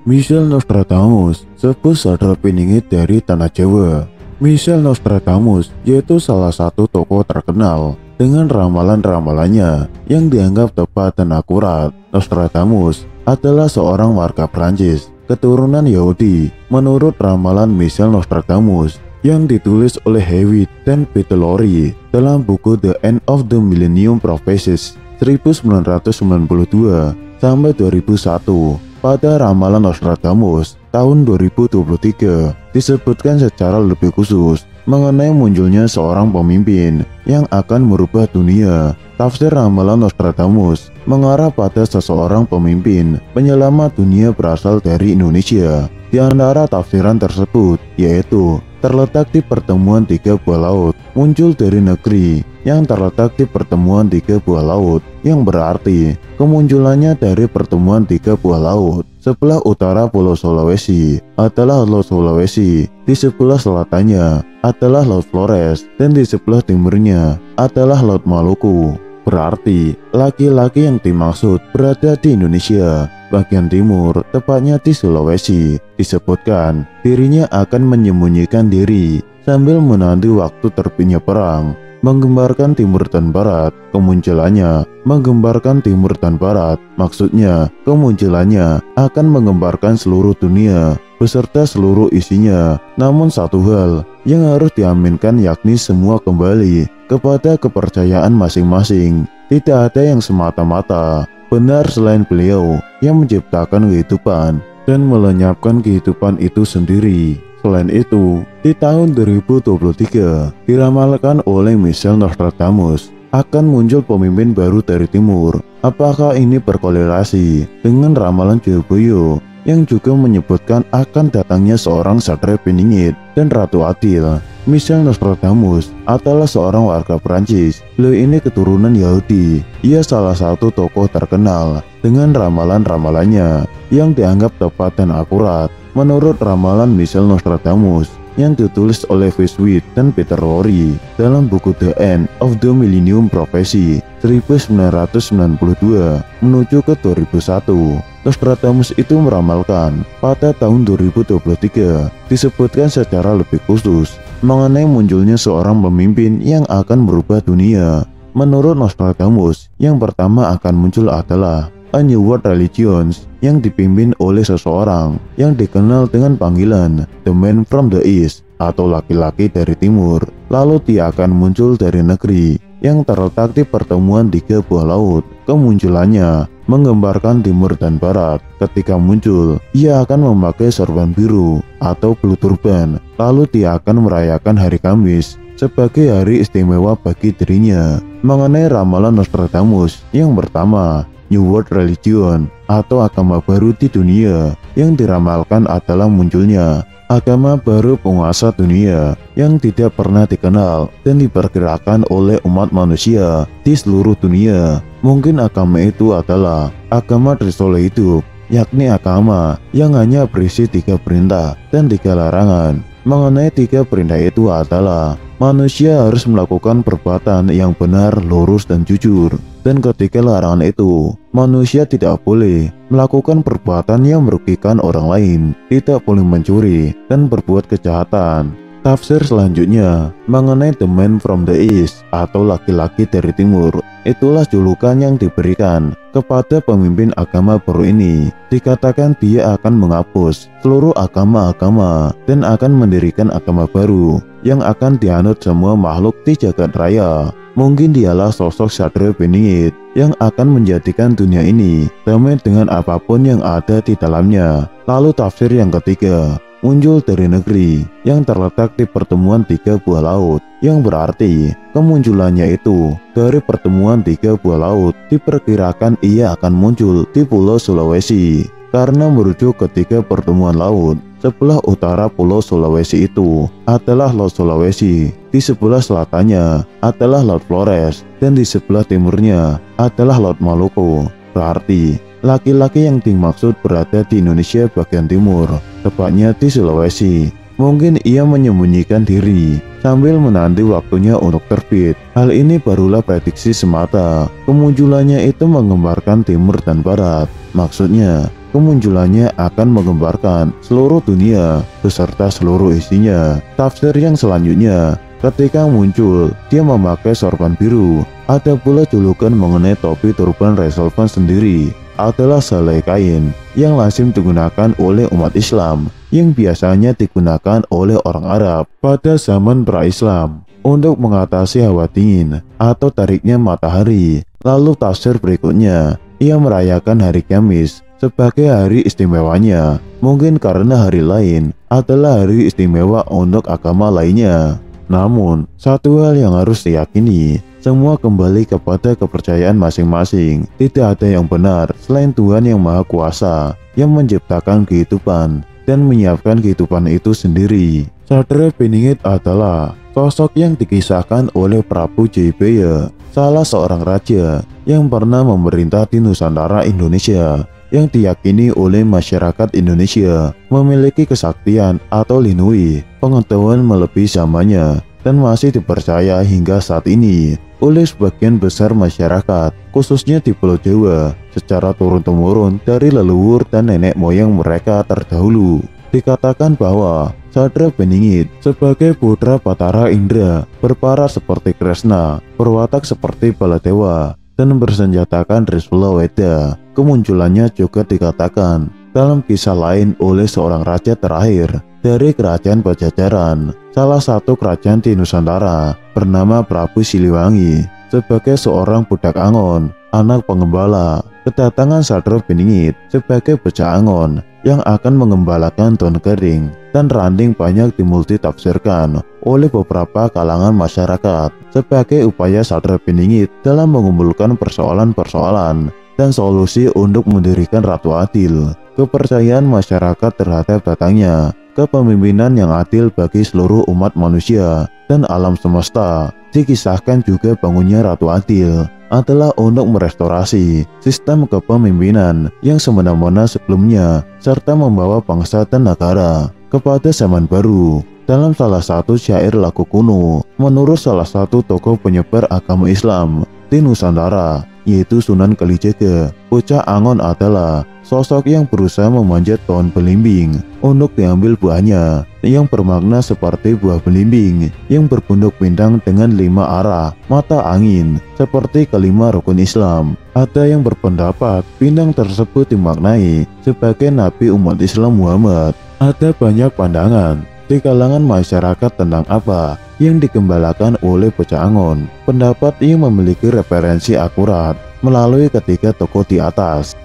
Michel Nostradamus, sepuh sadra piningit dari tanah Jawa. Michel Nostradamus yaitu salah satu tokoh terkenal dengan ramalan-ramalannya yang dianggap tepat dan akurat. Nostradamus adalah seorang warga Prancis keturunan Yahudi menurut ramalan Michel Nostradamus yang ditulis oleh Hewitt dan Peter Lorre dalam buku The End of the Millennium Prophecies 1992 sampai 2001. Pada ramalan Nostradamus tahun 2023 disebutkan secara lebih khusus mengenai munculnya seorang pemimpin yang akan merubah dunia. Tafsir ramalan Nostradamus mengarah pada seseorang pemimpin penyelamat dunia berasal dari Indonesia. Di antara tafsiran tersebut yaitu terletak di pertemuan tiga buah laut, muncul dari negeri yang terletak di pertemuan tiga buah laut, yang berarti kemunculannya dari pertemuan tiga buah laut. Sebelah utara Pulau Sulawesi adalah Laut Sulawesi, di sebelah selatannya adalah Laut Flores, dan di sebelah timurnya adalah Laut Maluku. Berarti laki-laki yang dimaksud berada di Indonesia bagian timur, tepatnya di Sulawesi. Disebutkan dirinya akan menyembunyikan diri sambil menanti waktu terbitnya perang, menggambarkan timur dan barat. Kemunculannya menggambarkan timur dan barat, maksudnya kemunculannya akan menggambarkan seluruh dunia beserta seluruh isinya. Namun satu hal yang harus diaminkan yakni semua kembali kepada kepercayaan masing-masing. Tidak ada yang semata-mata benar selain beliau yang menciptakan kehidupan dan melenyapkan kehidupan itu sendiri. Selain itu, di tahun 2023 diramalkan oleh Michel Nostradamus akan muncul pemimpin baru dari timur. Apakah ini berkorelasi dengan ramalan Joyoboyo yang juga menyebutkan akan datangnya seorang satria peningit dan ratu adil? Michel Nostradamus adalah seorang warga Prancis. Beliau ini keturunan Yahudi. Ia salah satu tokoh terkenal dengan ramalan-ramalannya yang dianggap tepat dan akurat. Menurut ramalan Michel Nostradamus yang ditulis oleh Hewitt dan Peter Lorre dalam buku The End of the Millennium Prophecy 1992 menuju ke 2001, Nostradamus itu meramalkan pada tahun 2023 disebutkan secara lebih khusus mengenai munculnya seorang pemimpin yang akan merubah dunia. Menurut Nostradamus, yang pertama akan muncul adalah A New World Religions yang dipimpin oleh seseorang yang dikenal dengan panggilan The Man from the East atau laki-laki dari timur. Lalu dia akan muncul dari negeri yang terletak di pertemuan tiga buah laut. Kemunculannya menggambarkan timur dan barat. Ketika muncul, ia akan memakai sorban biru atau blue turban. Lalu dia akan merayakan hari Kamis sebagai hari istimewa bagi dirinya. Mengenai ramalan Nostradamus yang pertama, New World Religion atau agama baru di dunia, yang diramalkan adalah munculnya agama baru penguasa dunia yang tidak pernah dikenal dan diperkirakan oleh umat manusia di seluruh dunia. Mungkin agama itu adalah agama Trisolo hidup, yakni agama yang hanya berisi 3 perintah dan 3 larangan. Mengenai 3 perintah itu adalah manusia harus melakukan perbuatan yang benar, lurus, dan jujur. Dan ketika larangan itu, manusia tidak boleh melakukan perbuatan yang merugikan orang lain, tidak boleh mencuri, dan berbuat kejahatan. Tafsir selanjutnya mengenai The Man from the East atau laki-laki dari timur. Itulah julukan yang diberikan kepada pemimpin agama baru ini. Dikatakan dia akan menghapus seluruh agama-agama dan akan mendirikan agama baru yang akan dianut semua makhluk di jagat raya. Mungkin dialah sosok satria peningit yang akan menjadikan dunia ini damai dengan apapun yang ada di dalamnya. Lalu tafsir yang ketiga, muncul dari negeri yang terletak di pertemuan tiga buah laut, yang berarti kemunculannya itu dari pertemuan tiga buah laut. Diperkirakan ia akan muncul di Pulau Sulawesi karena merujuk ketiga pertemuan laut. Sebelah utara Pulau Sulawesi itu adalah Laut Sulawesi, di sebelah selatannya adalah Laut Flores, dan di sebelah timurnya adalah Laut Maluku. Berarti laki-laki yang dimaksud berada di Indonesia bagian timur, tepatnya di Sulawesi. Mungkin ia menyembunyikan diri sambil menanti waktunya untuk terbit. Hal ini barulah prediksi semata. Kemunculannya itu menggambarkan timur dan barat. Maksudnya, kemunculannya akan menggemparkan seluruh dunia beserta seluruh isinya. Tafsir yang selanjutnya, ketika muncul, dia memakai sorban biru. Ada pula julukan mengenai topi turban Resolvan sendiri adalah selai kain yang lazim digunakan oleh umat Islam, yang biasanya digunakan oleh orang Arab pada zaman pra-Islam untuk mengatasi hawa dingin atau tariknya matahari. Lalu tafsir berikutnya, ia merayakan hari Kamis sebagai hari istimewanya, mungkin karena hari lain adalah hari istimewa untuk agama lainnya. Namun, satu hal yang harus diyakini, semua kembali kepada kepercayaan masing-masing. Tidak ada yang benar selain Tuhan yang Maha Kuasa yang menciptakan kehidupan dan menyiapkan kehidupan itu sendiri. Satria Piningit adalah sosok yang dikisahkan oleh Prabu Jayabaya, salah seorang raja yang pernah memerintah di Nusantara Indonesia, yang diyakini oleh masyarakat Indonesia memiliki kesaktian atau linui, pengetahuan melebihi zamannya, dan masih dipercaya hingga saat ini oleh sebagian besar masyarakat, khususnya di Pulau Jawa, secara turun-temurun dari leluhur dan nenek moyang mereka terdahulu. Dikatakan bahwa Satria Piningit sebagai putra Batara Indra berparas seperti Kresna, berwatak seperti Baladewa, dan bersenjatakan Trisula Weda. Kemunculannya juga dikatakan dalam kisah lain oleh seorang raja terakhir dari kerajaan Pajajaran, salah satu kerajaan di Nusantara, bernama Prabu Siliwangi. Sebagai seorang budak Angon, anak pengembala, kedatangan Satria Piningit sebagai bocah Angon yang akan mengembalakan daun kering dan ranting banyak dimultitafsirkan oleh beberapa kalangan masyarakat sebagai upaya Satria Piningit dalam mengumpulkan persoalan-persoalan dan solusi untuk mendirikan Ratu Adil. Kepercayaan masyarakat terhadap datangnya kepemimpinan yang adil bagi seluruh umat manusia dan alam semesta. Dikisahkan juga bangunnya Ratu Adil adalah untuk merestorasi sistem kepemimpinan yang semena-mena sebelumnya, serta membawa bangsa dan negara kepada zaman baru. Dalam salah satu syair lagu kuno, menurut salah satu tokoh penyebar agama Islam di Nusantara, yaitu Sunan Kalijaga, bocah Angon adalah sosok yang berusaha memanjat pohon belimbing untuk diambil buahnya, yang bermakna seperti buah belimbing yang berbunduk bintang dengan 5 arah mata angin seperti kelima rukun Islam. Ada yang berpendapat bintang tersebut dimaknai sebagai Nabi umat Islam Muhammad. Ada banyak pandangan di kalangan masyarakat tentang apa yang digembalakan oleh bocah Angon. Pendapat yang memiliki referensi akurat melalui ketiga tokoh di atas.